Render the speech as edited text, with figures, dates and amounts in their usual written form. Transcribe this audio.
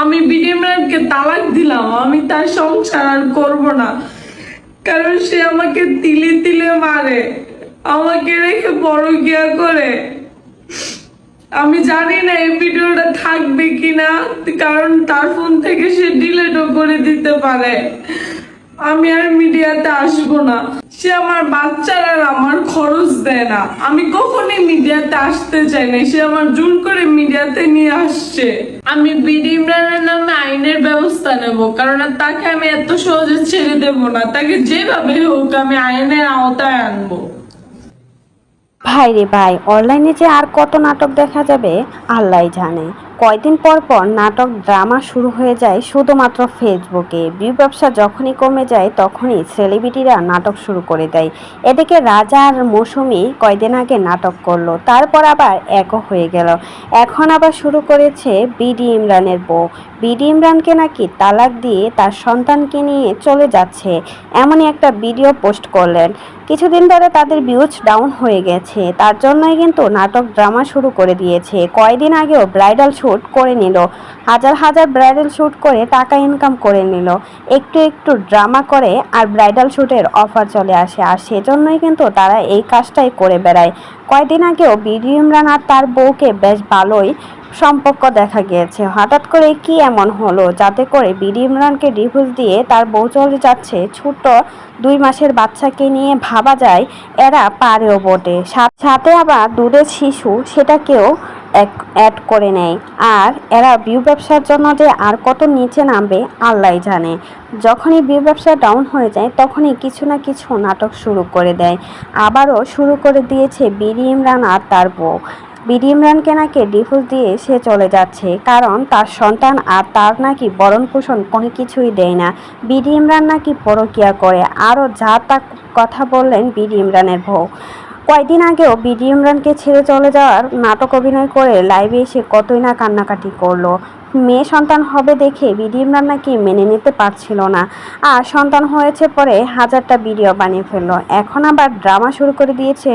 আমি বিডি ইমরানকে তালাক দিলাম, আমি তার সংসার আর করবো না, কারণ সে আমাকে তিলে তিলে মারে, আমাকে রেখে পরকিয়া করে। আমি জানি না এই ভিডিওটা থাকবে কিনা, কারণ তার ফোন থেকে সে ডিলিটও করে দিতে পারে। আমি আর মিডিয়াতে আসবো না। সে আমার বাচ্চার আর আমার খরচ দেয় না। আমি কখনোই মিডিয়াতে আসতে চাই না, সে আমার জোর করে মিডিয়াতে নিয়ে আসছে। আমি বিডি ইমরানের নামে আইনের ব্যবস্থা নেব, কারণ তাকে আমি এত সহজে ছেড়ে দেব না। তাকে যেভাবে হোক আমি আইনের আওতায় আনবো। ভাই রে ভাই, অনলাইনে যে আর কত নাটক দেখা যাবে আল্লাহই জানে। কয়দিন পর পর নাটক ড্রামা শুরু হয়ে যায় শুধুমাত্র ফেসবুকে। ভিউ ব্যবসা যখনই কমে যায় তখনই সেলিব্রিটিরা নাটক শুরু করে দেয়। এদিকে রাজা আর মৌসুমী কয়দিন আগে নাটক করলো, তারপর আবার একও হয়ে গেল। এখন আবার শুরু করেছে বিডি ইমরানের বউ। বিডি ইমরানকে নাকি তালাক দিয়ে তার সন্তানকে নিয়ে চলে যাচ্ছে, এমনই একটা ভিডিও পোস্ট করলেন। কিছুদিন ধরে তাদের ভিউজ ডাউন হয়ে গেছে, তার জন্যই কিন্তু নাটক ড্রামা শুরু করে দিয়েছে। কয়দিন আগেও ব্রাইডাল শ্যুট করে নিল, হাজার হাজার ব্রাইডাল শ্যুট করে টাকা ইনকাম করে নিল। একটু একটু ড্রামা করে আর ব্রাইডাল শ্যুটের অফার চলে আসে, আর সেজন্যই কিন্তু তারা এই কাজটাই করে বেড়ায়। কয়দিন আগেও বিডি ইমরান আর তার বউকে বেশ ভালোই সম্পর্ক দেখা গিয়েছে। হঠাৎ করে কি এমন হলো যাতে করে বিডি ইমরানকে ডিভোর্স দিয়ে তার বউ চলে যাচ্ছে? ছোট্ট 2 মাসের বাচ্চাকে নিয়ে ভাবা যায় এরা পারেও বটে, সাথে আবার দুধের শিশু সেটাকেও অ্যাড করে নেয়। আর এরা ভিউ ব্যবসার জন্য যে আর কত নিচে নামবে আল্লাহই জানে। যখনই ভিউ ব্যবসা ডাউন হয়ে যায় তখনই কিছু না কিছু নাটক শুরু করে দেয়। আবারও শুরু করে দিয়েছে বিডি ইমরান আর তার বউ। বিডি ইমরানকে নাকি ডিভোর্স দিয়ে সে চলে যাচ্ছে, কারণ তার সন্তান আর তার নাকি ভরণ পোষণ কোনো কিছুই দেয় না। বিডি ইমরান নাকি পরকিয়া করে, আরও যা তা কথা বললেন বিডি ইমরানের বউ। কয়দিন আগেও বিডি ইমরানকে ছেড়ে চলে যাওয়ার নাটক অভিনয় করে লাইভে এসে কতই না কান্নাকাটি করলো। মেয়ে সন্তান হবে দেখে বিডি ইমরান নাকি মেনে নিতে পারছিল না, আর সন্তান হয়েছে পরে হাজারটা ভিডিও বানিয়ে ফেললো। এখন আবার ড্রামা শুরু করে দিয়েছে।